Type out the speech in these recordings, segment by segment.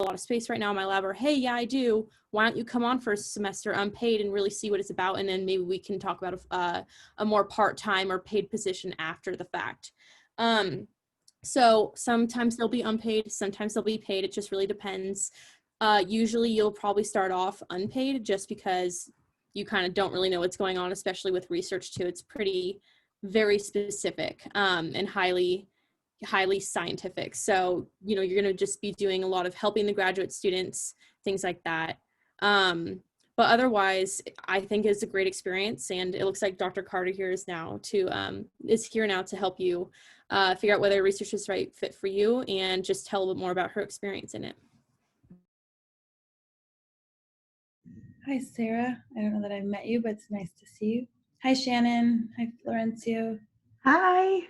a lot of space right now in my lab, or hey, yeah, I do. Why don't you come on for a semester unpaid and really see what it's about, and then maybe we can talk about a more part-time or paid position after the fact. So sometimes they'll be unpaid, sometimes they'll be paid. It just really depends. Usually you'll probably start off unpaid just because you kind of don't really know what's going on, especially with research too. It's very specific and highly scientific. So, you're going to just be doing a lot of helping the graduate students, things like that. But otherwise, I think it's a great experience, and it looks like Dr. Carter here is here now to help you figure out whether research is the right fit for you, and just tell a little bit more about her experience in it. Hi, Sarah. I don't know that I've met you, but it's nice to see you. Hi, Shannon. Hi, Florencio. Hi.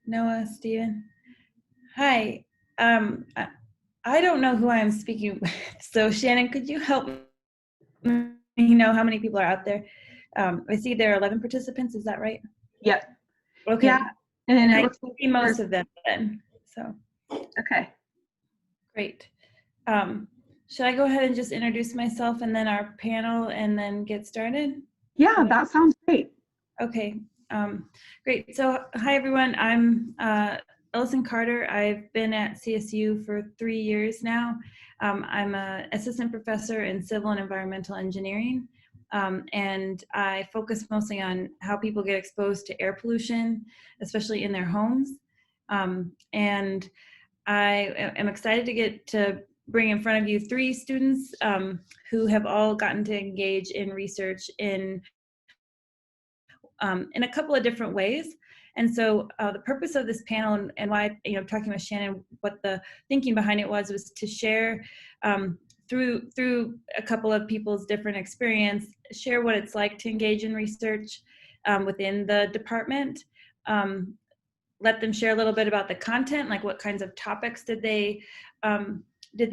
Noah, Stephen. Hi. I don't know who I am speaking with. So, Shannon, could you help me know how many people are out there? I see there are 11 participants. Is that right? Yep. Okay. Yeah. And I see most of them then. So. Okay. Great. Should I go ahead and just introduce myself and then our panel and then get started? Yeah, that sounds great. Okay, great. So hi everyone, I'm Ellison Carter. I've been at CSU for 3 years now. I'm an assistant professor in civil and environmental engineering, and I focus mostly on how people get exposed to air pollution, especially in their homes. And I am excited to get to bring in front of you 3 students who have all gotten to engage in research in a couple of different ways. And so the purpose of this panel and why, talking with Shannon, what the thinking behind it was to share through a couple of people's different experience, share what it's like to engage in research within the department. Let them share a little bit about the content, like what kinds of topics did they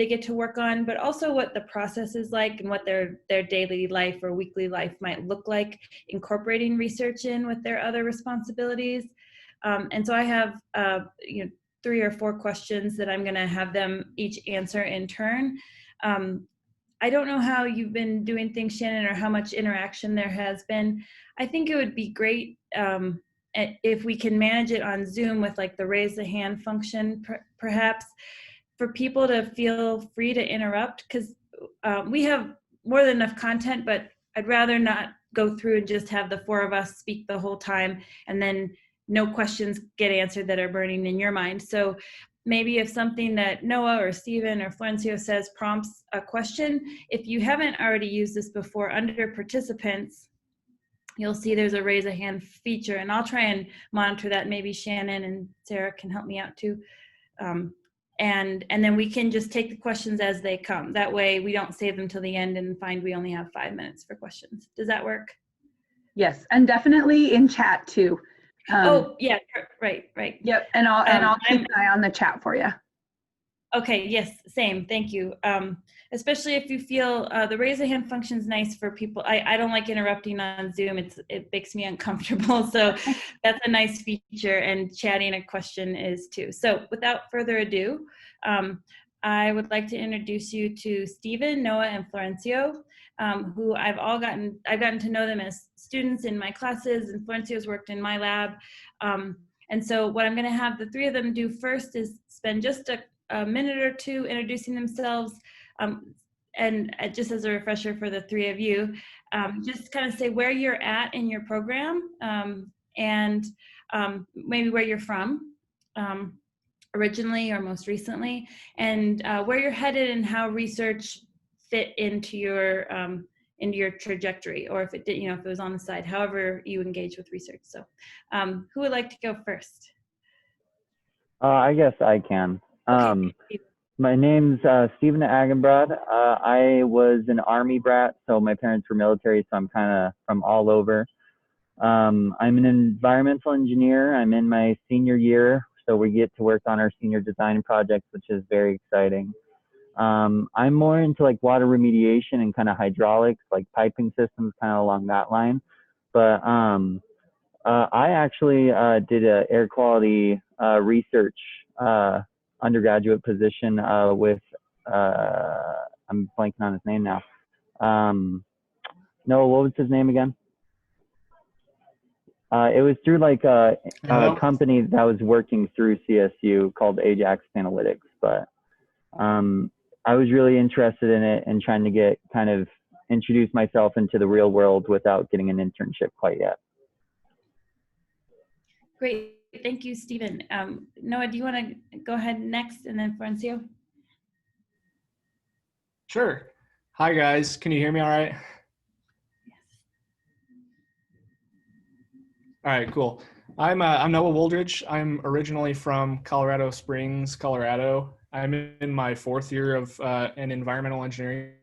get to work on, but also what the process is like and what their daily life or weekly life might look like incorporating research in with their other responsibilities. And so I have 3 or 4 questions that I'm going to have them each answer in turn. I don't know how you've been doing things, Shannon, or how much interaction there has been. I think it would be great if we can manage it on Zoom with like the raise the hand function, perhaps, for people to feel free to interrupt, because we have more than enough content, but I'd rather not go through and just have the 4 of us speak the whole time and then no questions get answered that are burning in your mind. So maybe if something that Noah or Stephen or Florencio says prompts a question, if you haven't already used this before, under participants, you'll see there's a raise a hand feature, and I'll try and monitor that. Maybe Shannon and Sarah can help me out too. And then we can just take the questions as they come. That way we don't save them till the end and find we only have 5 minutes for questions. Does that work? Yes, and definitely in chat too. Oh yeah, right. Yep, and I'll keep an eye on the chat for you. Okay, yes, same, thank you. Especially if you feel the raise a hand function is nice for people. I don't like interrupting on Zoom. It makes me uncomfortable. So that's a nice feature, and chatting a question is too. So without further ado, I would like to introduce you to Stephen, Noah, and Florencio, who I've gotten to know them as students in my classes, and Florencio's worked in my lab. And so what I'm gonna have the 3 of them do first is spend just a minute or 2 introducing themselves, and just as a refresher for the 3 of you, just kind of say where you're at in your program, and maybe where you're from originally or most recently, and where you're headed and how research fit into your trajectory, or if it did, if it was on the side, however you engage with research. So who would like to go first? I guess I can. Okay. My name's Stephen Agenbrod. I was an Army brat, so my parents were military, so I'm kind of from all over. I'm an environmental engineer. I'm in my senior year, so we get to work on our senior design projects, which is very exciting. I'm more into like water remediation and kind of hydraulics, like piping systems, kind of along that line. But I actually did a air quality research undergraduate position with I'm blanking on his name now. No, what was his name again? It was through like a company that was working through CSU called Ajax Analytics, but I was really interested in it and trying to get kind of introduce myself into the real world without getting an internship quite yet. Great, thank you, Stephen. Noah, do you want to go ahead next, and then Florencio? Sure. Hi guys, can you hear me all right? All right, cool. I'm Noah Wooldridge. I'm originally from Colorado Springs, Colorado. I'm in my 4th year of an environmental engineering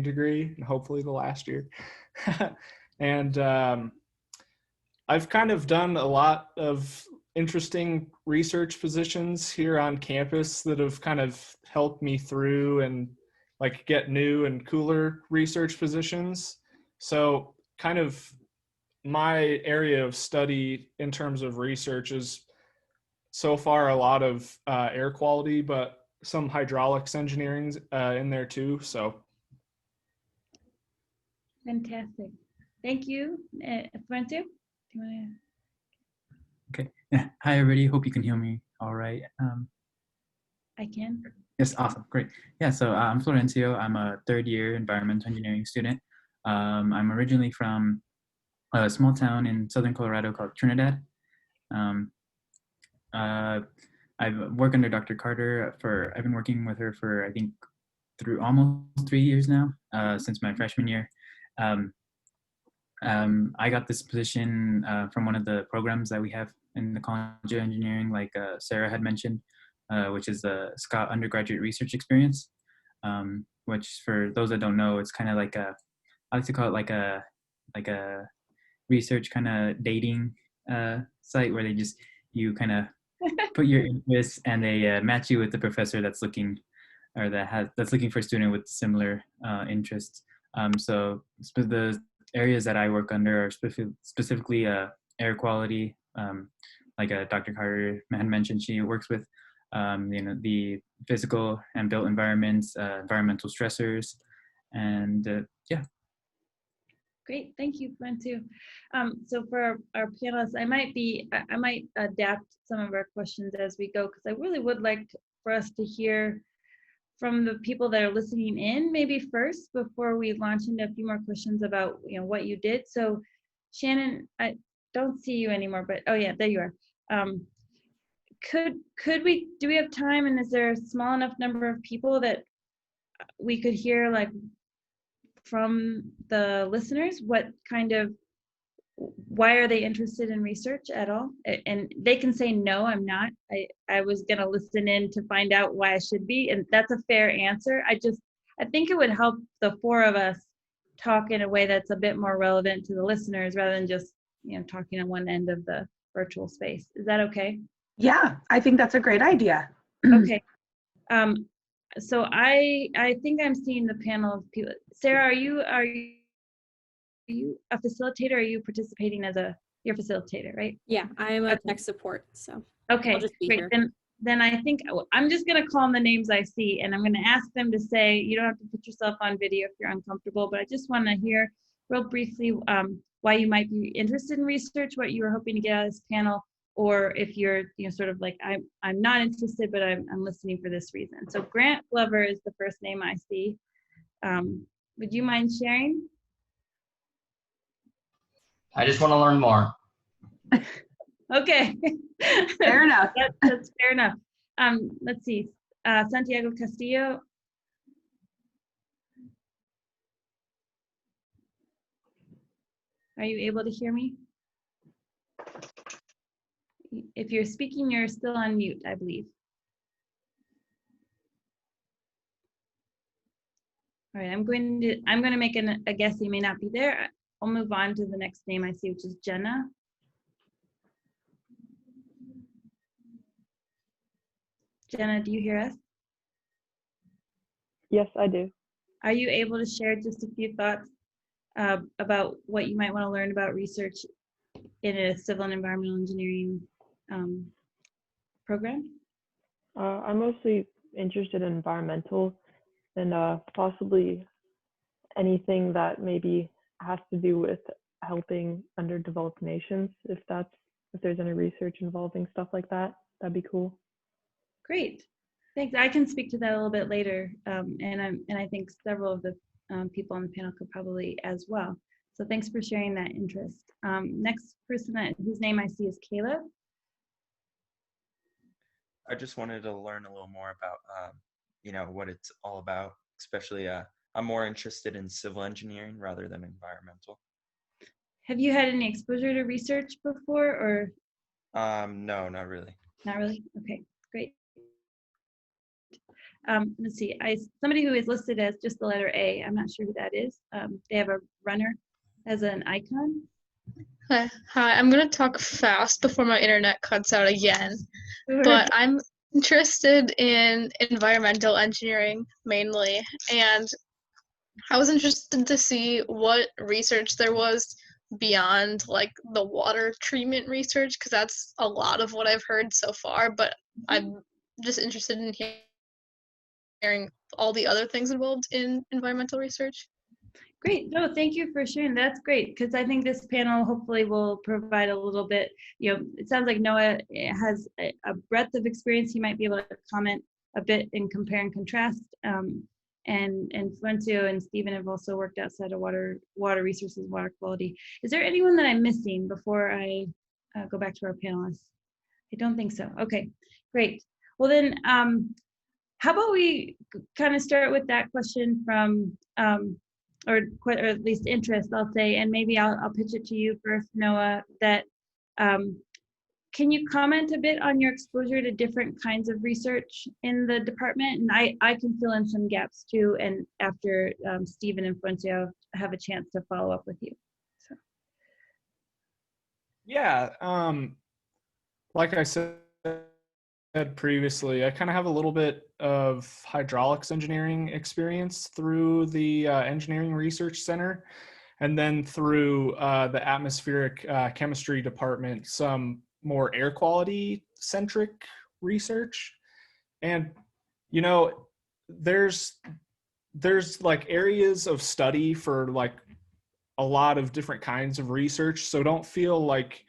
degree, and hopefully the last year. And I've kind of done a lot of interesting research positions here on campus that have kind of helped me through and like get new and cooler research positions. So kind of my area of study in terms of research is so far a lot of air quality, but some hydraulics engineering in there too. So Fantastic. Thank you. Florencio, do you want to? Okay. Yeah. Hi, everybody. Hope you can hear me all right. I can. Yes, awesome. Great. Yeah, so I'm Florencio. I'm a 3rd year environmental engineering student. I'm originally from a small town in southern Colorado called Trinidad. I work under Dr. Carter I've been working with her for, I think, through almost 3 years now, since my freshman year. I got this position from one of the programs that we have in the College of Engineering, like Sarah had mentioned, which is the Scott Undergraduate Research Experience, which for those that don't know, it's kind of like I like to call it like a research kind of dating site where you kind of put your interests and they match you with the professor that's looking for a student with similar interests. So the areas that I work under are specifically air quality, like Dr. Carter had mentioned. She works with the physical and built environments, environmental stressors, and yeah. Great, thank you, Florencio. So for our panelists, I might adapt some of our questions as we go, because I really would like for us to hear from the people that are listening in, maybe first, before we launch into a few more questions about what you did. So Shannon, I don't see you anymore, but oh yeah, there you are. Do we have time, and is there a small enough number of people that we could hear like from the listeners why are they interested in research at all? And they can say, no, I'm not. I was going to listen in to find out why I should be. And that's a fair answer. I think it would help the 4 of us talk in a way that's a bit more relevant to the listeners rather than just, talking on one end of the virtual space. Is that okay? Yeah, I think that's a great idea. Okay. So I think I'm seeing the panel of people. Sarah, are you a facilitator? Or are you participating as you're a facilitator, right? Yeah, I'm a tech support, so okay, I'll just be great. here. Then I think I'm just going to call them the names I see, and I'm going to ask them to say, you don't have to put yourself on video if you're uncomfortable, but I just want to hear real briefly why you might be interested in research, what you were hoping to get out of this panel, or if you're sort of like, I'm not interested, but I'm listening for this reason. So Grant Glover is the first name I see. Would you mind sharing? I just want to learn more. Okay. Fair enough. That's fair enough. Let's see. Santiago Castillo. Are you able to hear me? If you're speaking, you're still on mute, I believe. All right, I'm going to make a guess he may not be there. I'll move on to the next name I see, which is Jenna. Jenna, do you hear us? Yes, I do. Are you able to share just a few thoughts about what you might want to learn about research in a civil and environmental engineering program? I'm mostly interested in environmental and possibly anything that maybe has to do with helping underdeveloped nations, if there's any research involving stuff like that, that'd be cool. Great, thanks. I can speak to that a little bit later, and I think several of the people on the panel could probably as well. So thanks for sharing that interest. Next person whose name I see is Caleb. I just wanted to learn a little more about, what it's all about, especially I'm more interested in civil engineering rather than environmental. Have you had any exposure to research before, or? No, not really. Not really? Okay, great. Let's see, somebody who is listed as just the letter A, I'm not sure who that is. They have a runner as an icon. Hi, I'm going to talk fast before my internet cuts out again. Sure. But I'm interested in environmental engineering mainly, and I was interested to see what research there was beyond like the water treatment research, because that's a lot of what I've heard so far, but I'm just interested in hearing all the other things involved in environmental research. Great. No, thank you for sharing. That's great, because I think this panel hopefully will provide a little bit, it sounds like Noah has a breadth of experience. He might be able to comment a bit and compare and contrast. And Florencio and Stephen have also worked outside of water resources, water quality. Is there anyone that I'm missing before I go back to our panelists? I don't think so. Okay, great. Well then, how about we kind of start with that question from, or at least interest, I'll say, and maybe I'll pitch it to you first, Noah, that can you comment a bit on your exposure to different kinds of research in the department? And I can fill in some gaps too, and after Stephen and Florencio have a chance to follow up with you. So. Yeah, like I said previously, I kind of have a little bit of hydraulics engineering experience through the Engineering Research Center, and then through the atmospheric chemistry department, some more air quality centric research. And there's like areas of study for like a lot of different kinds of research, so don't feel like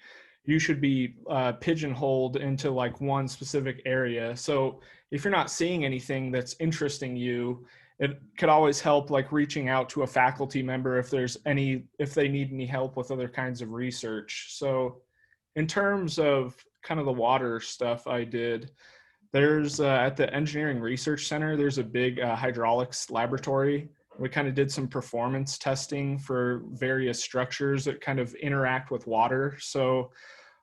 you should be pigeonholed into like one specific area. So if you're not seeing anything that's interesting you, it could always help like reaching out to a faculty member if they need any help with other kinds of research. So in terms of kind of the water stuff I did, there's at the Engineering Research Center, there's a big hydraulics laboratory. We kind of did some performance testing for various structures that kind of interact with water. So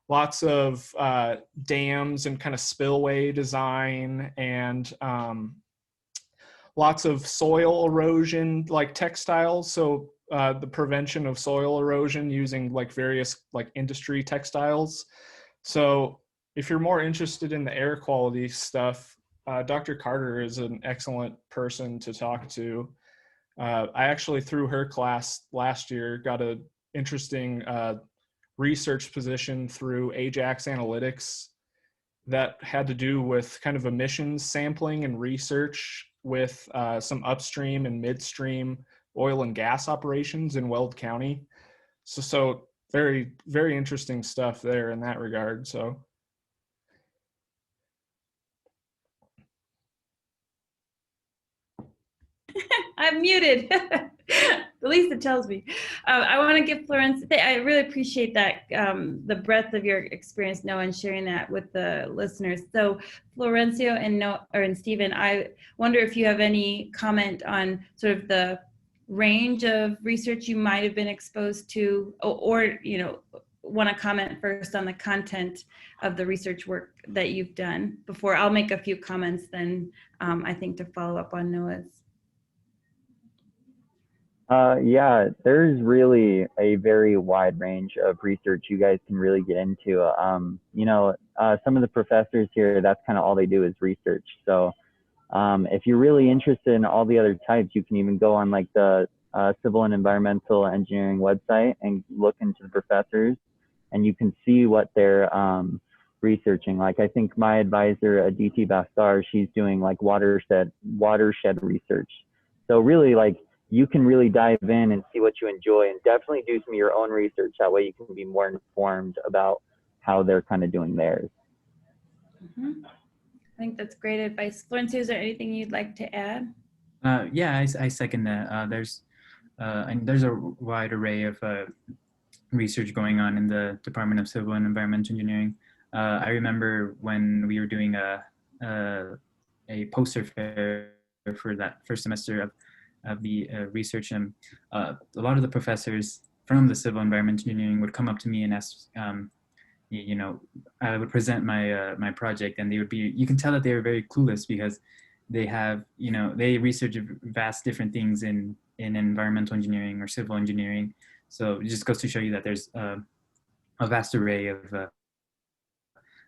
lots of dams and kind of spillway design, and lots of soil erosion, like textiles. So the prevention of soil erosion using like various like industry textiles. So if you're more interested in the air quality stuff, Dr. Carter is an excellent person to talk to. I actually, through her class last year, got an interesting research position through Ajax Analytics that had to do with kind of emissions sampling and research with some upstream and midstream oil and gas operations in Weld County. So very, very interesting stuff there in that regard. So. I'm muted. At least it tells me. I want to give Florence, I really appreciate that, the breadth of your experience, Noah, and sharing that with the listeners. So Florencio and Stephen, I wonder if you have any comment on sort of the range of research you might have been exposed to, or want to comment first on the content of the research work that you've done before I'll make a few comments then, I think, to follow up on Noah's. Yeah, there's really a very wide range of research you guys can really get into. Some of the professors here, that's kind of all they do is research. So if you're really interested in all the other types, you can even go on like the Civil and Environmental Engineering website and look into the professors, and you can see what they're researching. Like I think my advisor, Aditi Bastar, she's doing like watershed research. So really, like, you can really dive in and see what you enjoy, and definitely do some of your own research. That way you can be more informed about how they're kind of doing theirs. I think that's great advice. Florencia, is there anything you'd like to add? Yeah, I second that. And there's a wide array of research going on in the Department of Civil and Environmental Engineering. I remember when we were doing a poster fair for that first semester of the research, and a lot of the professors from the Civil Environmental Engineering would come up to me and ask, you know, I would present my project, and they would be, you can tell that they were very clueless, because they have, you know, they research vast different things in environmental engineering or civil engineering. So it just goes to show you that there's a vast array of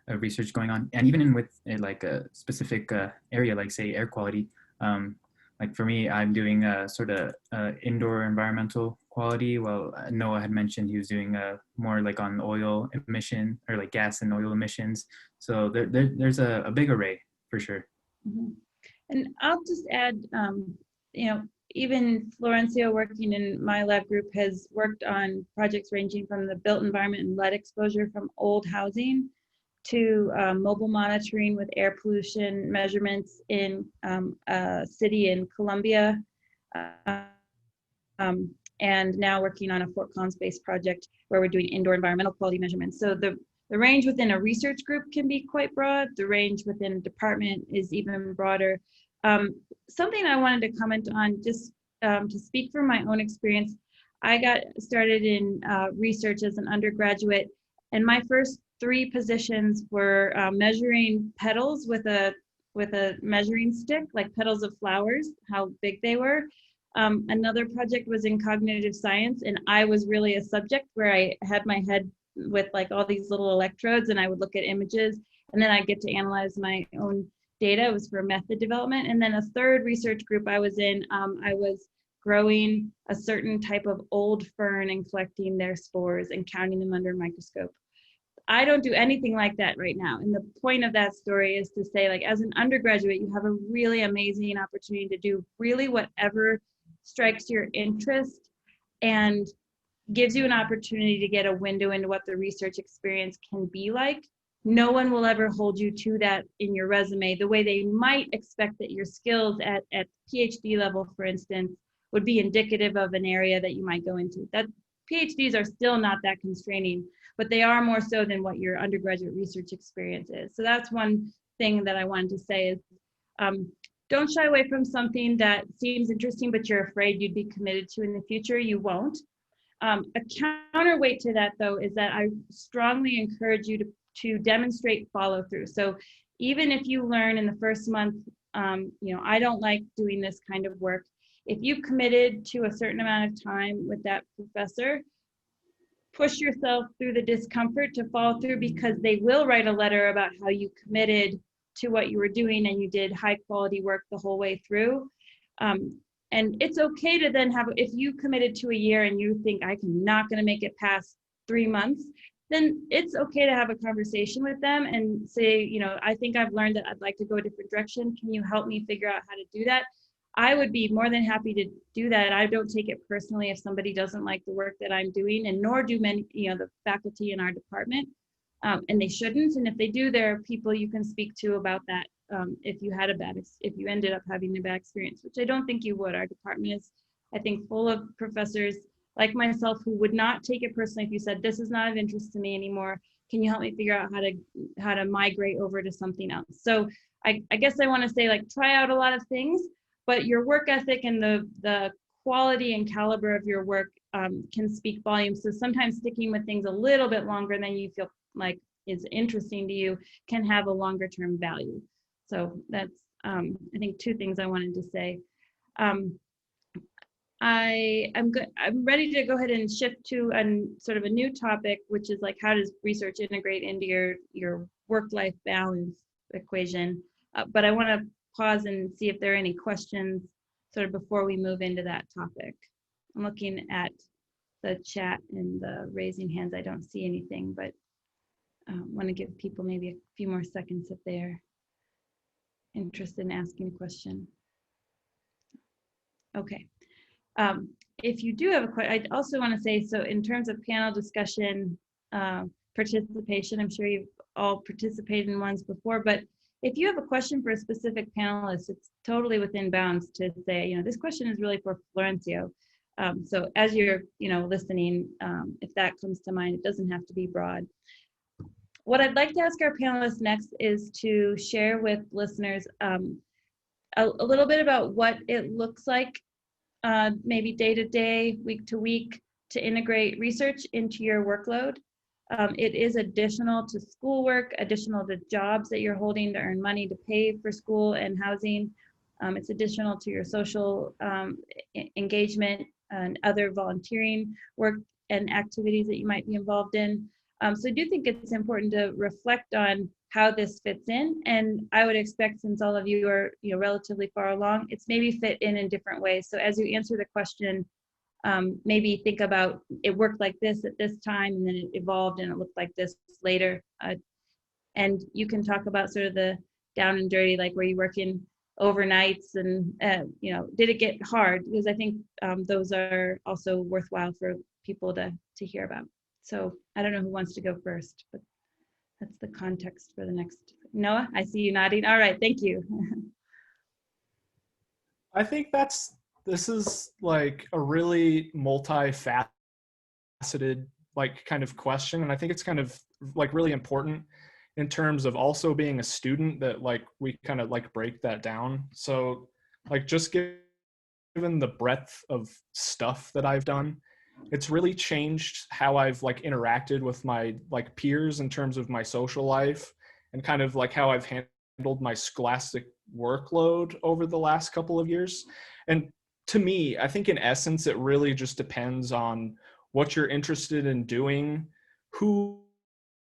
research going on, and even with like a specific area, like say air quality. Like for me, I'm doing a sort of indoor environmental quality. Well, Noah had mentioned he was doing more like on oil emission, or like gas and oil emissions. So there's a big array for sure. And I'll just add, you know, even Florencia, working in my lab group, has worked on projects ranging from the built environment and lead exposure from old housing to mobile monitoring with air pollution measurements in a city in Colombia, and now working on a Fort Collins-based project where we're doing indoor environmental quality measurements. So the range within a research group can be quite broad. The range within a department is even broader. Something I wanted to comment on, just to speak from my own experience, I got started in research as an undergraduate, and my first 3 positions were measuring petals with a measuring stick, like petals of flowers, how big they were. Another project was in cognitive science, and I was really a subject where I had my head with like all these little electrodes, and I would look at images, and then I get to analyze my own data. It was for method development. And then a third research group I was in, I was growing a certain type of old fern and collecting their spores and counting them under a microscope. I don't do anything like that right now. And the point of that story is to say, like, as an undergraduate, you have a really amazing opportunity to do really whatever strikes your interest and gives you an opportunity to get a window into what the research experience can be like. No one will ever hold you to that in your resume the way they might expect that your skills at PhD level, for instance, would be indicative of an area that you might go into. That PhDs are still not that constraining, but they are more so than what your undergraduate research experience is. So that's one thing that I wanted to say is, don't shy away from something that seems interesting, but you're afraid you'd be committed to in the future. You won't. A counterweight to that, though, is that I strongly encourage you to demonstrate follow through. So even if you learn in the first month, you know, I don't like doing this kind of work. If you've committed to a certain amount of time with that professor, push yourself through the discomfort to follow through, because they will write a letter about how you committed to what you were doing and you did high quality work the whole way through. And it's okay to then have, if you committed to a year and you think I'm not going to make it past 3 months, then it's okay to have a conversation with them and say, you know, I think I've learned that I'd like to go a different direction. Can you help me figure out how to do that? I would be more than happy to do that. I don't take it personally if somebody doesn't like the work that I'm doing, and nor do many, you know, the faculty in our department, and they shouldn't. And if they do, there are people you can speak to about that. If you had if you ended up having a bad experience, which I don't think you would. Our department is, I think, full of professors like myself who would not take it personally if you said, this is not of interest to me anymore. Can you help me figure out how to migrate over to something else? So I guess I want to say, like, try out a lot of things, but your work ethic and the quality and caliber of your work can speak volumes. So sometimes sticking with things a little bit longer than you feel like is interesting to you can have a longer term value. So that's, I think, 2 things I wanted to say. I'm ready to go ahead and shift to sort of a new topic, which is like, how does research integrate into your work-life balance equation? But I want to pause and see if there are any questions sort of before we move into that topic. I'm looking at the chat and the raising hands. I don't see anything, but want to give people maybe a few more seconds if they're interested in asking a question. Okay. If you do have a question, I also want to say, so in terms of panel discussion participation, I'm sure you've all participated in ones before, but if you have a question for a specific panelist, it's totally within bounds to say, this question is really for Florencio. So as you're, listening, if that comes to mind, it doesn't have to be broad. What I'd like to ask our panelists next is to share with listeners a little bit about what it looks like, maybe day to day, week to week, to integrate research into your workload. It is additional to schoolwork, additional to jobs that you're holding to earn money to pay for school and housing. It's additional to your social engagement and other volunteering work and activities that you might be involved in. So I do think it's important to reflect on how this fits in, and I would expect, since all of you are relatively far along, it's maybe fit in different ways. So as you answer the question, maybe think about, it worked like this at this time, and then it evolved and it looked like this later. And you can talk about sort of the down and dirty, like were you working overnights, and did it get hard? Because I think those are also worthwhile for people to hear about. So I don't know who wants to go first, but that's the context for the next. Noah, I see you nodding. All right, thank you. I think this is like a really multifaceted like kind of question, and I think it's kind of like really important in terms of also being a student, that like we kind of like break that down. So like just given the breadth of stuff that I've done, it's really changed how I've like interacted with my like peers in terms of my social life, and kind of like how I've handled my scholastic workload over the last couple of years. And to me, I think in essence, it really just depends on what you're interested in doing, who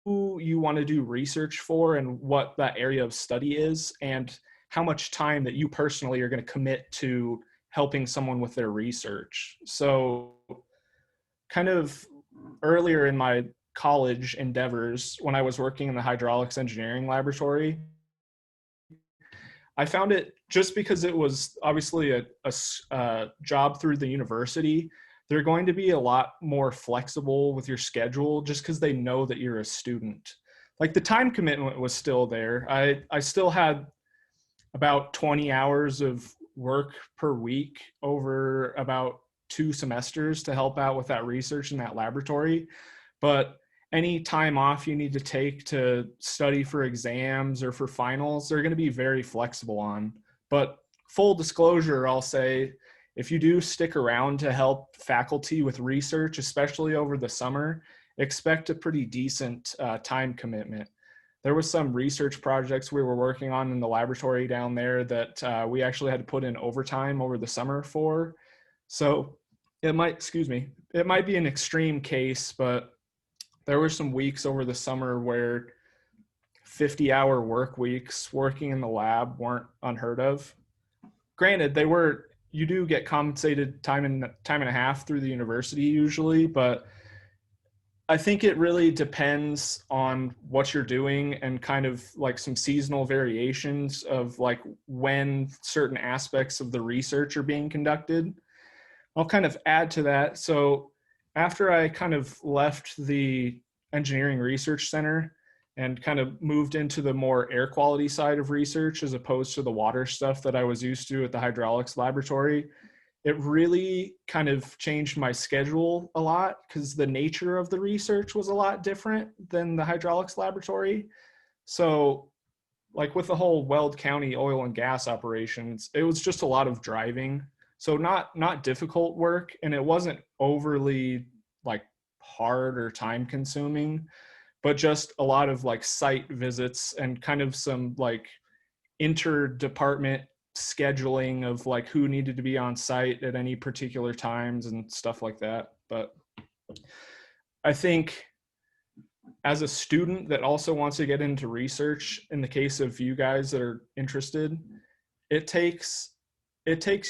you want to do research for, and what that area of study is, and how much time that you personally are going to commit to helping someone with their research. So kind of earlier in my college endeavors, when I was working in the hydraulics engineering laboratory, I found it, just because it was obviously a job through the university, they're going to be a lot more flexible with your schedule, just because they know that you're a student. Like the time commitment was still there. I still had about 20 hours of work per week over about 2 semesters to help out with that research in that laboratory. But any time off you need to take to study for exams or for finals, they're going to be very flexible on. But full disclosure, I'll say, if you do stick around to help faculty with research, especially over the summer, expect a pretty decent time commitment. There was some research projects we were working on in the laboratory down there that we actually had to put in overtime over the summer for. So it might be an extreme case, but there were some weeks over the summer where 50-hour work weeks working in the lab weren't unheard of. Granted, you do get compensated time and a half through the university usually, but I think it really depends on what you're doing, and kind of like some seasonal variations of like when certain aspects of the research are being conducted. I'll kind of add to that. So after I kind of left the engineering research center and kind of moved into the more air quality side of research, as opposed to the water stuff that I was used to at the hydraulics laboratory, it really kind of changed my schedule a lot, because the nature of the research was a lot different than the hydraulics laboratory. So like with the whole Weld County oil and gas operations, it was just a lot of driving. So not difficult work, and it wasn't overly like hard or time consuming, but just a lot of like site visits and kind of some like interdepartment scheduling of like who needed to be on site at any particular times and stuff like that. But I think as a student that also wants to get into research, in the case of you guys that are interested, it takes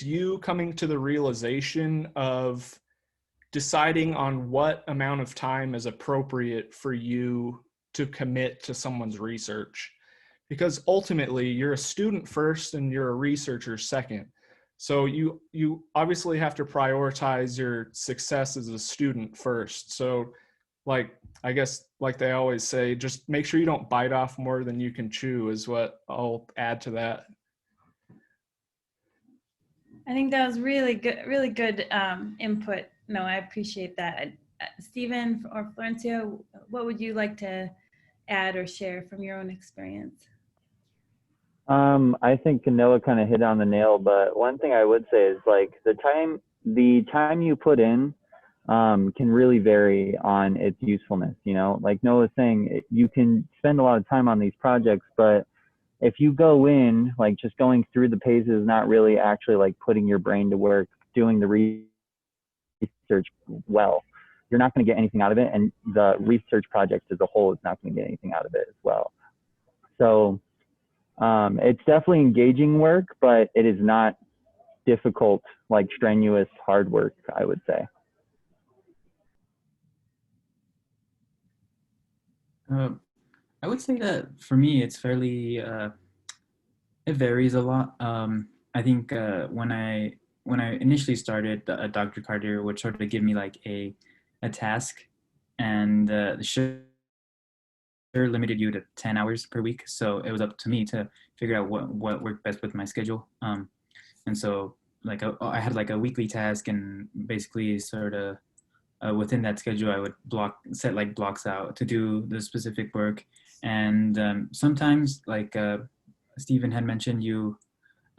you coming to the realization of deciding on what amount of time is appropriate for you to commit to someone's research. Because ultimately you're a student first and you're a researcher second. So you obviously have to prioritize your success as a student first. So like, I guess like they always say, just make sure you don't bite off more than you can chew is what I'll add to that. I think that was really good input. No, I appreciate that. Stephen or Florencio, what would you like to add or share from your own experience? I think Noah kind of hit on the nail, but one thing I would say is like the time you put in can really vary on its usefulness. You know, like Noah was saying, you can spend a lot of time on these projects, but if you go in like just going through the pages, not really actually like putting your brain to work, doing the research well, you're not going to get anything out of it, and the research project as a whole is not going to get anything out of it as well. So it's definitely engaging work, but it is not difficult, like strenuous, hard work, I would say. I would say that for me, it's fairly, it varies a lot. I think when I initially started, Dr. Carter would sort of give me like a task, and sure limited you to 10 hours per week. So it was up to me to figure out what worked best with my schedule. And so like I had like a weekly task, and basically sort of within that schedule, I would set like blocks out to do the specific work. And sometimes, like Stephen had mentioned, you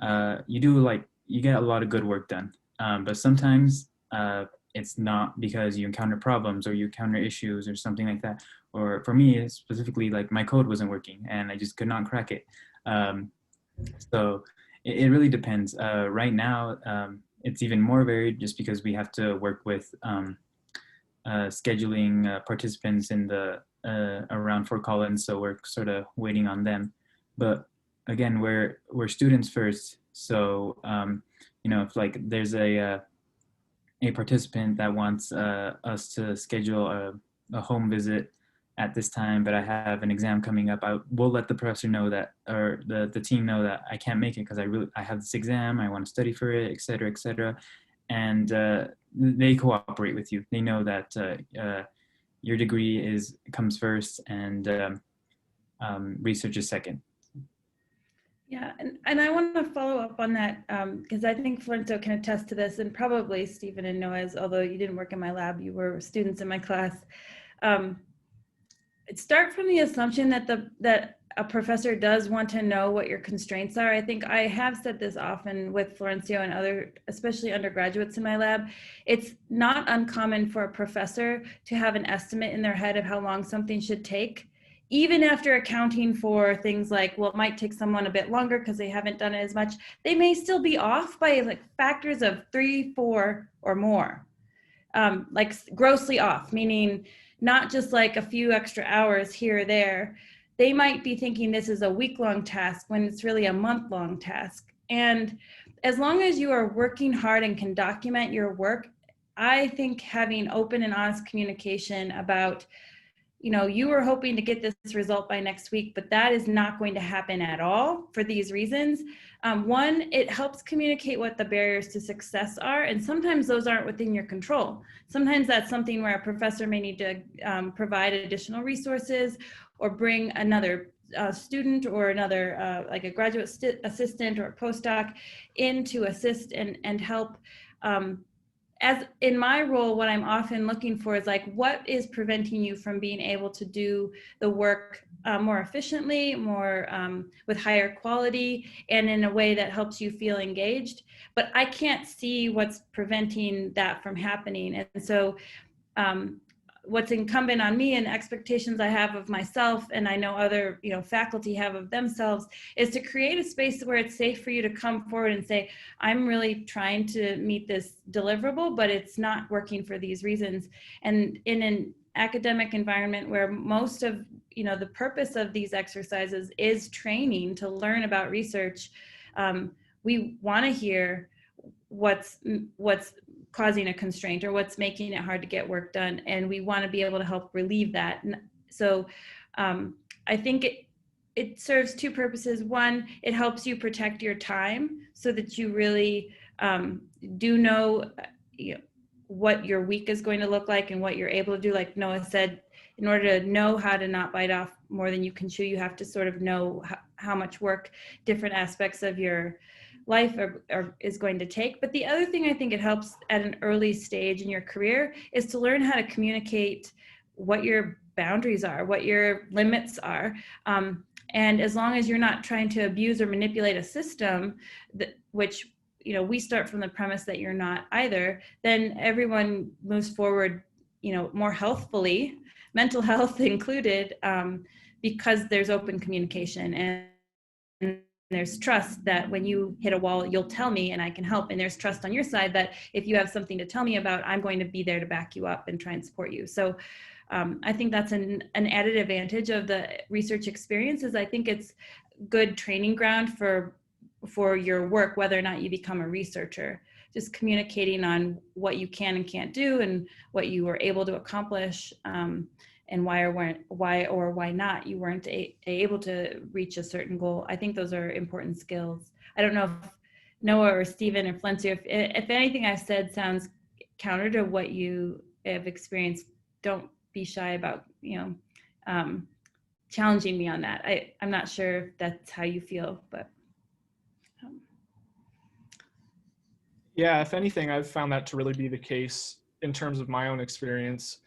get a lot of good work done. But sometimes it's not because you encounter problems or you encounter issues or something like that. Or for me specifically, like my code wasn't working and I just could not crack it. So it really depends. Right now, it's even more varied just because we have to work with scheduling participants in the around Fort Collins, so we're sort of waiting on them. But again, we're students first, so if like there's a participant that wants us to schedule a home visit at this time, but I have an exam coming up, we'll let the professor know that, or the team know that I can't make it because I have this exam, I want to study for it, et cetera, and they cooperate with you. They know that your degree comes first, and research is second. Yeah, and I want to follow up on that because I think Florencio can attest to this, and probably Stephen and Noah's, although you didn't work in my lab, you were students in my class. Start from the assumption that a professor does want to know what your constraints are. I think I have said this often with Florencio and other, especially undergraduates in my lab. It's not uncommon for a professor to have an estimate in their head of how long something should take, even after accounting for things like, well, it might take someone a bit longer because they haven't done it as much. They may still be off by like factors of 3, 4, or more, like grossly off, meaning not just like a few extra hours here or there. They might be thinking this is a week-long task when it's really a month-long task. And as long as you are working hard and can document your work, I think having open and honest communication about, you were hoping to get this result by next week, but that is not going to happen at all for these reasons. One, it helps communicate what the barriers to success are, and sometimes those aren't within your control. Sometimes that's something where a professor may need to provide additional resources or bring another student or another, like a graduate assistant or a postdoc in to assist and help. As in my role, what I'm often looking for is like, what is preventing you from being able to do the work more efficiently, more with higher quality, and in a way that helps you feel engaged? But I can't see what's preventing that from happening. And so what's incumbent on me and expectations I have of myself, and I know other faculty have of themselves, is to create a space where it's safe for you to come forward and say, I'm really trying to meet this deliverable, but it's not working for these reasons. And in an academic environment where most of the purpose of these exercises is training to learn about research, we want to hear what's causing a constraint or what's making it hard to get work done, and we want to be able to help relieve that. So I think it serves two purposes. One, it helps you protect your time so that you really do know, what your week is going to look like and what you're able to do. Like Noah said, in order to know how to not bite off more than you can chew, you have to sort of know how much work different aspects of your life is going to take. But the other thing I think it helps at an early stage in your career is to learn how to communicate what your boundaries are, what your limits are. And as long as you're not trying to abuse or manipulate a system, which we start from the premise that you're not either, then everyone moves forward, more healthfully, mental health included, because there's open communication and there's trust that when you hit a wall, you'll tell me and I can help. And there's trust on your side that if you have something to tell me about, I'm going to be there to back you up and try and support you. So I think that's an added advantage of the research experience. Is I think it's good training ground for your work, whether or not you become a researcher, just communicating on what you can and can't do and what you were able to accomplish, and why or why not you weren't able to reach a certain goal. I think those are important skills. I don't know if Noah or Stephen or Flency, if anything I've said sounds counter to what you have experienced, don't be shy about challenging me on that. I'm not sure if that's how you feel, but Yeah, if anything, I've found that to really be the case in terms of my own experience.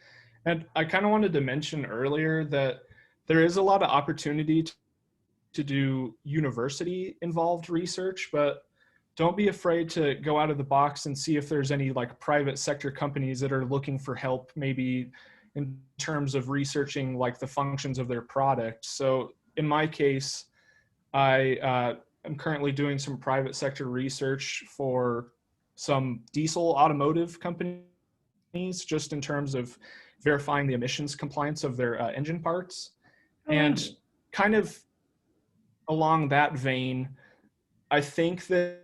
And I kind of wanted to mention earlier that there is a lot of opportunity to do university involved research, but don't be afraid to go out of the box and see if there's any like private sector companies that are looking for help, maybe in terms of researching like the functions of their product. So in my case, I am currently doing some private sector research for some diesel automotive companies, just in terms of verifying the emissions compliance of their engine parts. And kind of along that vein, I think that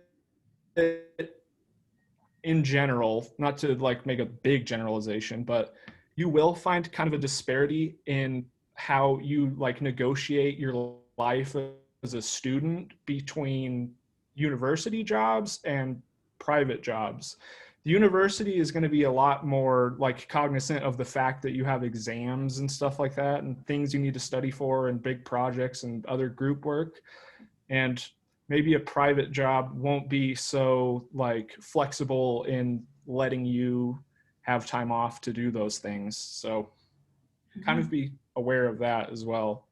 in general, not to like make a big generalization, but you will find kind of a disparity in how you like negotiate your life as a student between university jobs and private jobs. The university is going to be a lot more like cognizant of the fact that you have exams and stuff like that and things you need to study for and big projects and other group work. And maybe a private job won't be so like flexible in letting you have time off to do those things. So kind of be aware of that as well.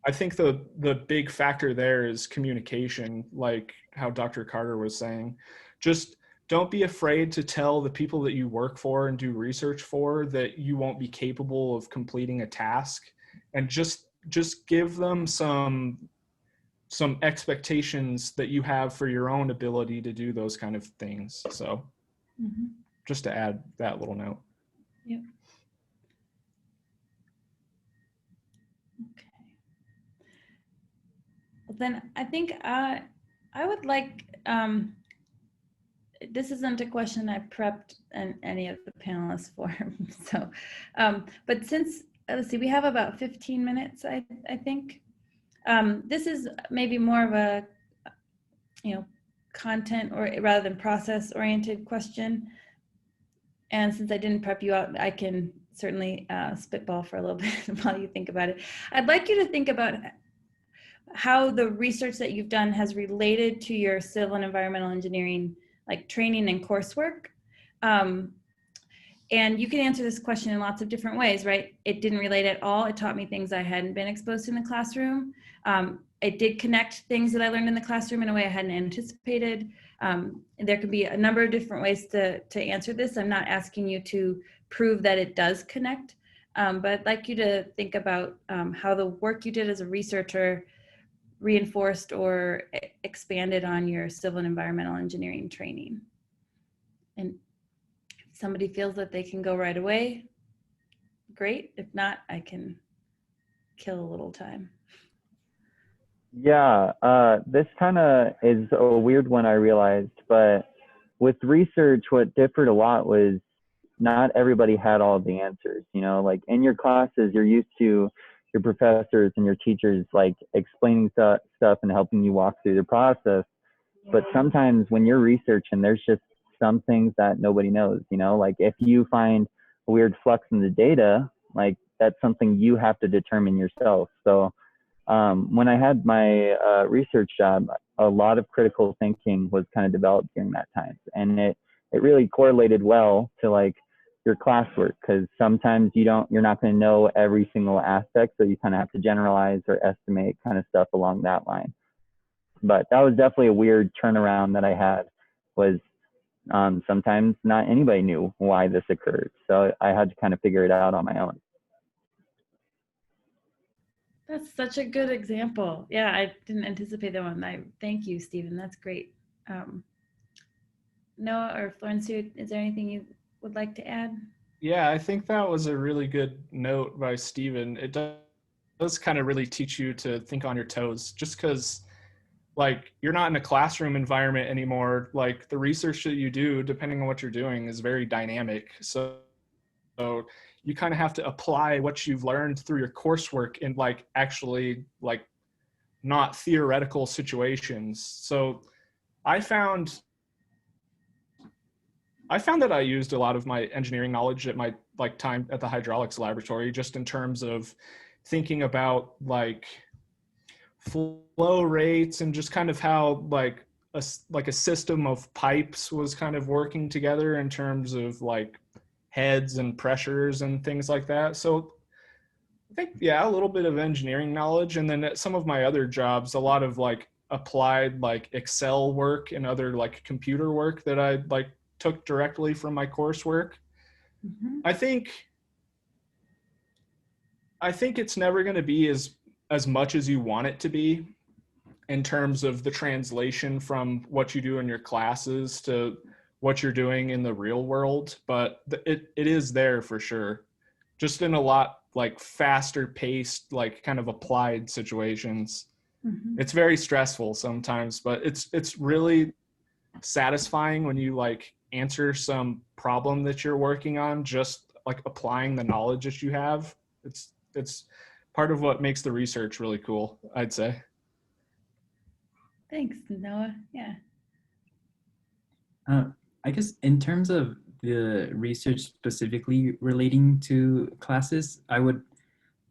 I think the big factor there is communication, like how Dr. Carter was saying. Just don't be afraid to tell the people that you work for and do research for that you won't be capable of completing a task, and just give them some expectations that you have for your own ability to do those kind of things. So just to add that little note. Yep. Okay. Well, then I think I would like, this isn't a question I prepped any of the panelists for. So, but since, let's see, we have about 15 minutes, I think. This is maybe more of a, content or rather than process oriented question. And since I didn't prep you out, I can certainly spitball for a little bit while you think about it. I'd like you to think about how the research that you've done has related to your civil and environmental engineering, like training and coursework. And you can answer this question in lots of different ways, right? It didn't relate at all. It taught me things I hadn't been exposed to in the classroom. It did connect things that I learned in the classroom in a way I hadn't anticipated. There could be a number of different ways to answer this. I'm not asking you to prove that it does connect, but I'd like you to think about how the work you did as a researcher reinforced or expanded on your civil and environmental engineering training. And if somebody feels that they can go right away, great. If not, I can kill a little time. Yeah, this kind of is a weird one, I realized, but with research, what differed a lot was not everybody had all the answers. Like in your classes, you're used to your professors and your teachers like explaining stuff and helping you walk through the process. But sometimes when you're researching, there's just some things that nobody knows, you know, like if you find a weird flux in the data, like that's something you have to determine yourself. So when I had my research job, a lot of critical thinking was kind of developed during that time. And it really correlated well to like your classwork, because sometimes you're not going to know every single aspect. So you kind of have to generalize or estimate kind of stuff along that line. But that was definitely a weird turnaround that I had, was sometimes not anybody knew why this occurred. So I had to kind of figure it out on my own. That's such a good example. Yeah, I didn't anticipate that one. Thank you, Stephen. That's great. Noah or Florencio, is there anything you would like to add? Yeah, I think that was a really good note by Stephen. It does kind of really teach you to think on your toes, just because like you're not in a classroom environment anymore. Like the research that you do, depending on what you're doing, is very dynamic. So you kind of have to apply what you've learned through your coursework in like actually like not theoretical situations. So I found that I used a lot of my engineering knowledge at my like time at the hydraulics laboratory, just in terms of thinking about like flow rates and just kind of how like a system of pipes was kind of working together in terms of like heads and pressures and things like that. So I think, yeah, a little bit of engineering knowledge. And then at some of my other jobs, a lot of like applied like Excel work and other like computer work that I like took directly from my coursework. Mm-hmm. I think it's never going to be as much as you want it to be in terms of the translation from what you do in your classes to what you're doing in the real world, but it is there for sure, just in a lot like faster paced, like kind of applied situations. Mm-hmm. It's very stressful sometimes, but it's really satisfying when you like answer some problem that you're working on, just like applying the knowledge that you have. It's part of what makes the research really cool, I'd say. Thanks, Noah. Yeah. I guess in terms of the research specifically relating to classes, I would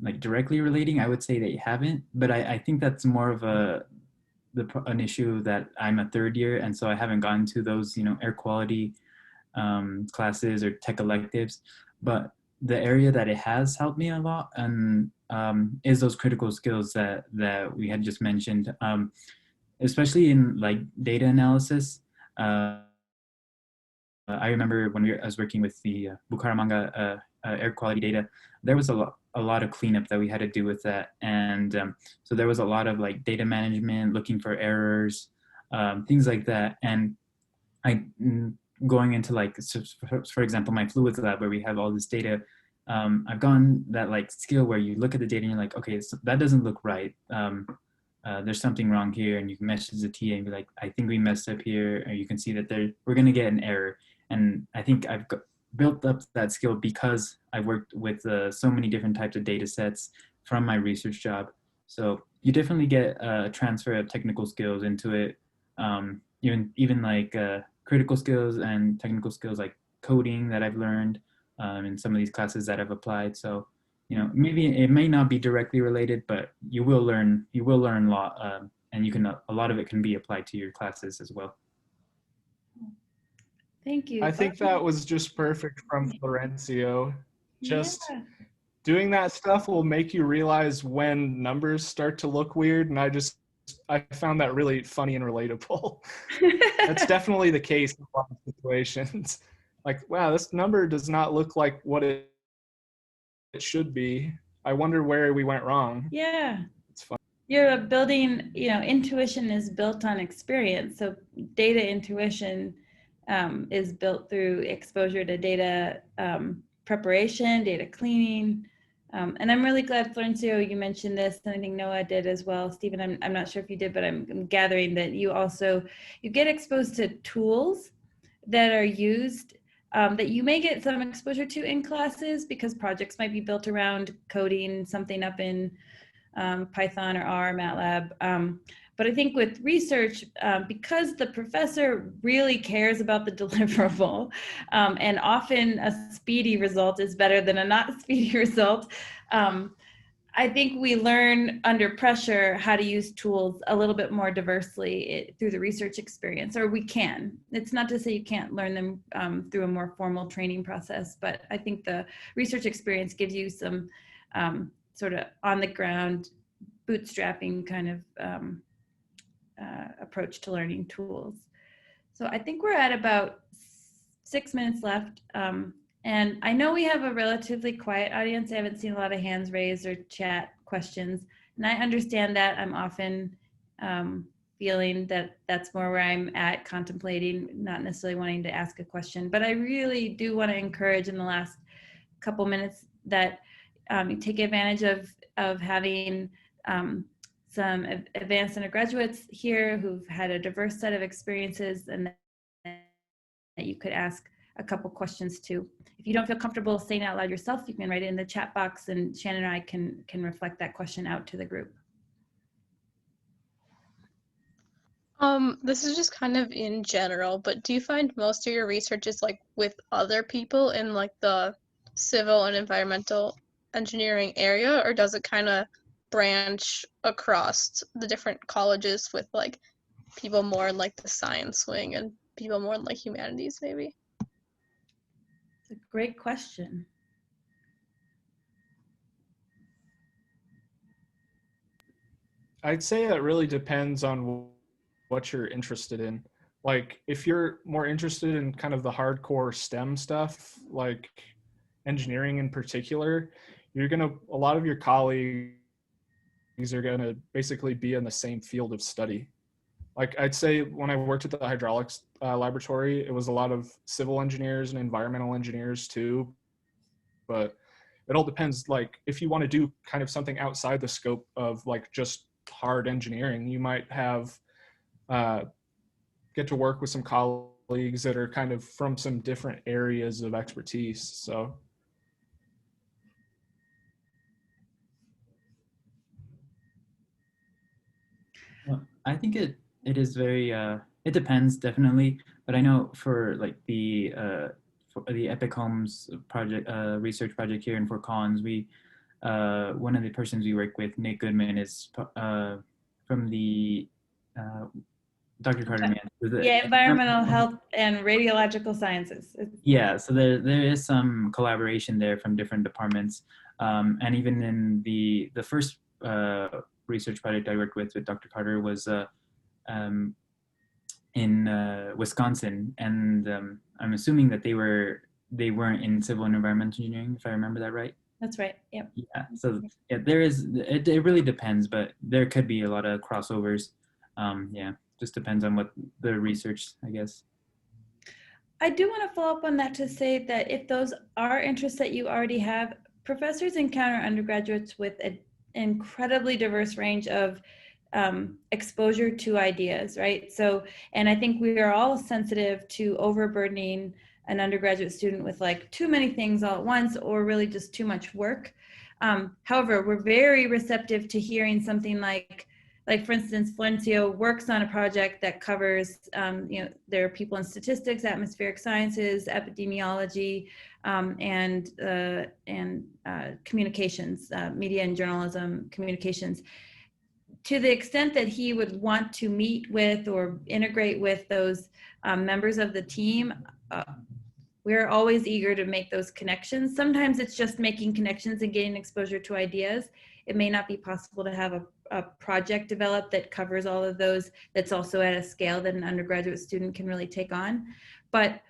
like directly relating, I would say they haven't, but I think that's more of an issue that I'm a third year, and so I haven't gotten to those, air quality classes or tech electives. But the area that it has helped me a lot and is those critical skills that we had just mentioned, especially in like data analysis. I remember when I was working with the Bucaramanga air quality data, there was a lot of cleanup that we had to do with that. And so there was a lot of like data management, looking for errors, things like that. And going into like, for example, my fluids lab where we have all this data, I've gone that like skill where you look at the data and you're like, okay, so that doesn't look right. There's something wrong here, and you can message the TA and be like, I think we messed up here, or you can see that we're going to get an error. And I think I've built up that skill because I worked with so many different types of data sets from my research job. So you definitely get a transfer of technical skills into it, even like critical skills and technical skills like coding that I've learned in some of these classes that I've applied. So maybe it may not be directly related, but you will learn a lot, and a lot of it can be applied to your classes as well. Thank you. I think that was just perfect from Florencio. Just doing that stuff will make you realize when numbers start to look weird, and I found that really funny and relatable. That's definitely the case in a lot of situations. Like, wow, this number does not look like what it should be. I wonder where we went wrong. Yeah. It's fun. You're building, intuition is built on experience. So data intuition is built through exposure to data preparation, data cleaning. And I'm really glad, Florencio, you mentioned this, and I think Noah did as well. Stephen, I'm not sure if you did, but I'm gathering that you get exposed to tools that are used that you may get some exposure to in classes because projects might be built around coding something up in Python or R, MATLAB. But I think with research, because the professor really cares about the deliverable, and often a speedy result is better than a not speedy result, I think we learn under pressure how to use tools a little bit more diversely through the research experience, or we can. It's not to say you can't learn them through a more formal training process, but I think the research experience gives you some sort of on the ground bootstrapping kind of approach to learning tools. So I think we're at about 6 minutes left. And I know we have a relatively quiet audience. I haven't seen a lot of hands raised or chat questions. And I understand that. I'm often feeling that that's more where I'm at, contemplating, not necessarily wanting to ask a question. But I really do want to encourage in the last couple minutes that you take advantage of having some advanced undergraduates here who've had a diverse set of experiences, and that you could ask a couple questions too. If you don't feel comfortable saying out loud yourself, you can write it in the chat box, and Shannon and I can reflect that question out to the group. This is just kind of in general, but do you find most of your research is like with other people in like the civil and environmental engineering area, or does it kind of branch across the different colleges with like people more in like the science wing and people more in like humanities maybe? It's a great question. I'd say it really depends on what you're interested in. Like if you're more interested in kind of the hardcore STEM stuff, like engineering in particular, a lot of your colleagues are gonna basically be in the same field of study. Like I'd say when I worked at the hydraulics laboratory, it was a lot of civil engineers and environmental engineers too. But it all depends. Like if you want to do kind of something outside the scope of like just hard engineering, you might have get to work with some colleagues that are kind of from some different areas of expertise. So I think it is very it depends definitely, but I know for like the Epic Homes project research project here in Fort Collins, we one of the persons we work with, Nick Goodman, is from the Dr. Carter, man. Yeah, environmental health and radiological sciences. Yeah, so there is some collaboration there from different departments, and even in the first research project I worked with Dr. Carter was in Wisconsin, and I'm assuming that they weren't in civil and environmental engineering, if I remember that right. That's right. Yep. Yeah. So yeah, it really depends, but there could be a lot of crossovers. Yeah, just depends on what the research, I guess. I do want to follow up on that to say that if those are interests that you already have, professors encounter undergraduates with an incredibly diverse range of exposure to ideas, right? So, and I think we are all sensitive to overburdening an undergraduate student with like too many things all at once, or really just too much work. However, we're very receptive to hearing something like for instance, Florencio works on a project that covers, there are people in statistics, atmospheric sciences, epidemiology, and communications, media and journalism, communications. To the extent that he would want to meet with or integrate with those members of the team, we're always eager to make those connections. Sometimes it's just making connections and getting exposure to ideas. It may not be possible to have a project developed that covers all of those, that's also at a scale that an undergraduate student can really take on. But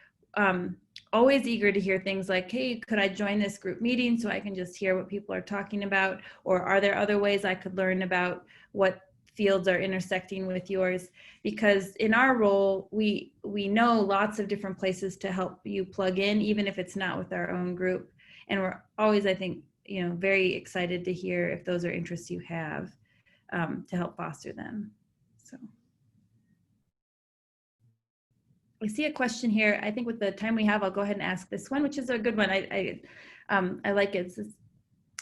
always eager to hear things like, hey, could I join this group meeting so I can just hear what people are talking about? Or are there other ways I could learn about what fields are intersecting with yours? Because in our role, we know lots of different places to help you plug in, even if it's not with our own group. And we're always, I think, very excited to hear if those are interests you have, to help foster them. So I see a question here. I think with the time we have, I'll go ahead and ask this one, which is a good one. I like it.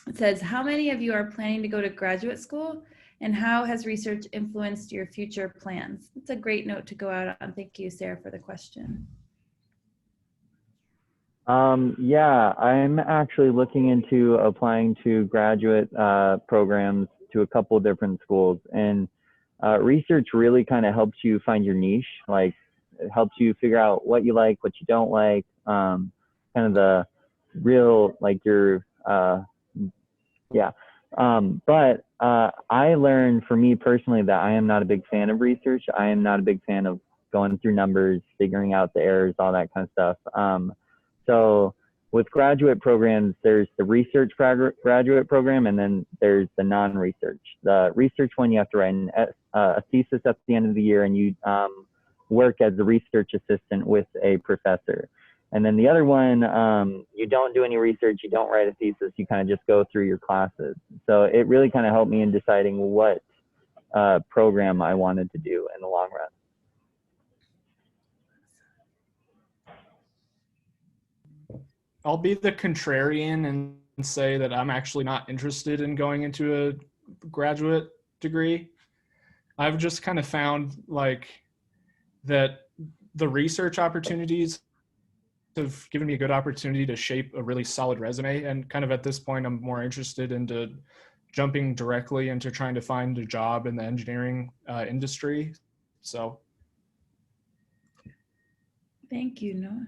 It says, how many of you are planning to go to graduate school? And how has research influenced your future plans? It's a great note to go out on. Thank you, Sarah, for the question. Yeah, I'm actually looking into applying to graduate programs to a couple of different schools, and research really kind of helps you find your niche. Like, it helps you figure out what you like, what you don't like, kind of the real, like, your yeah. But I learned, for me personally, that I am not a big fan of research. I am not a big fan of going through numbers, figuring out the errors, all that kind of stuff. So with graduate programs, there's the research graduate program, and then there's the non-research. The research one, you have to write a thesis at the end of the year, and you work as a research assistant with a professor. And then the other one, you don't do any research, you don't write a thesis, you kind of just go through your classes. So it really kind of helped me in deciding what program I wanted to do in the long run. I'll be the contrarian and say that I'm actually not interested in going into a graduate degree. I've just kind of found like that the research opportunities have given me a good opportunity to shape a really solid resume. And kind of at this point, I'm more interested into jumping directly into trying to find a job in the engineering industry. So. Thank you, Noah.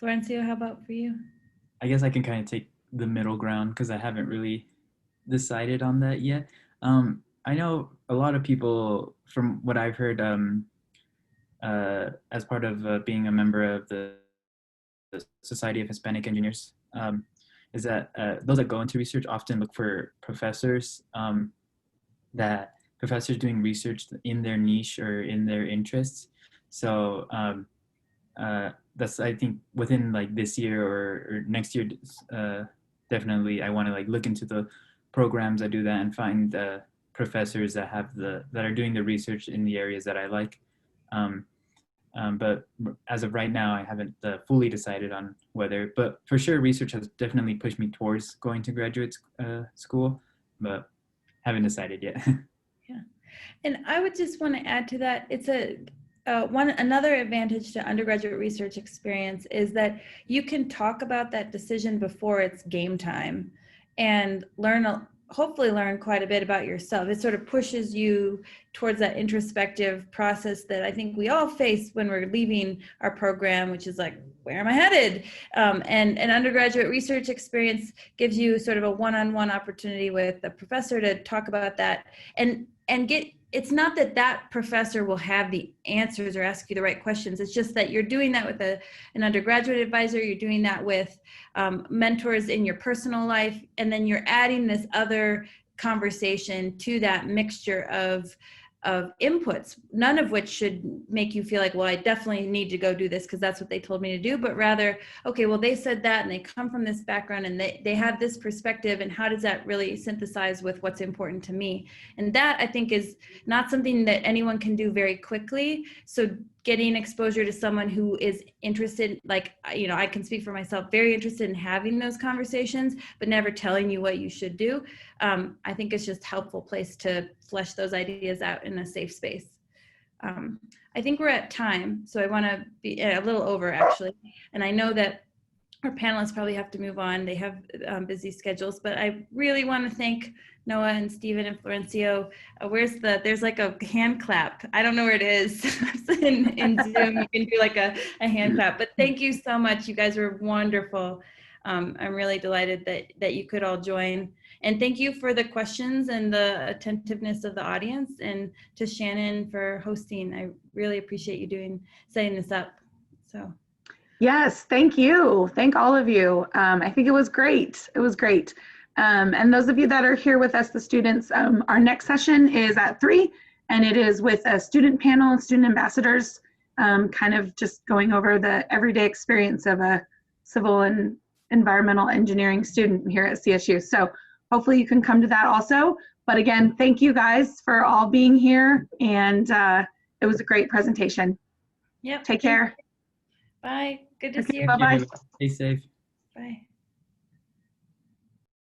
Florencio, how about for you? I guess I can kind of take the middle ground because I haven't really decided on that yet. I know a lot of people, from what I've heard, as part of being a member of the Society of Hispanic Engineers, is that those that go into research often look for professors, that professors doing research in their niche or in their interests. So that's, I think, within like this year or next year, definitely I want to like look into the programs that do that and find professors that have that are doing the research in the areas that I like. But as of right now, I haven't fully decided on whether, but for sure research has definitely pushed me towards going to graduate school, but haven't decided yet. Yeah, and I would just want to add to that, it's another advantage to undergraduate research experience is that you can talk about that decision before it's game time and hopefully learn quite a bit about yourself. It sort of pushes you towards that introspective process that I think we all face when we're leaving our program, which is like, where am I headed? And an undergraduate research experience gives you sort of a one-on-one opportunity with a professor to talk about that and get, it's not that that professor will have the answers or ask you the right questions. It's just that you're doing that with an undergraduate advisor, you're doing that with mentors in your personal life, and then you're adding this other conversation to that mixture of inputs, none of which should make you feel like, well, I definitely need to go do this because that's what they told me to do, but rather, okay, well, they said that and they come from this background and they have this perspective, and how does that really synthesize with what's important to me? And that, I think, is not something that anyone can do very quickly. So getting exposure to someone who is interested, like, you know, I can speak for myself, very interested in having those conversations, but never telling you what you should do. I think it's just a helpful place to flesh those ideas out in a safe space. I think we're at time, so I want to be a little over actually. And I know that our panelists probably have to move on. They have busy schedules, but I really want to thank Noah and Stephen and Florencio. There's like a hand clap. I don't know where it is. in Zoom, you can do like a hand clap, but thank you so much. You guys were wonderful. I'm really delighted that you could all join. And thank you for the questions and the attentiveness of the audience, and to Shannon for hosting. I really appreciate you setting this up. So. Yes, thank you. Thank all of you. I think it was great. It was great. And those of you that are here with us, the students, our next session is at 3, and it is with a student panel and student ambassadors, kind of just going over the everyday experience of a civil and environmental engineering student here at CSU. So hopefully you can come to that also. But again, thank you guys for all being here, and it was a great presentation. Yep. Take care. Bye. Good to see you. Bye-bye. Stay safe. Bye.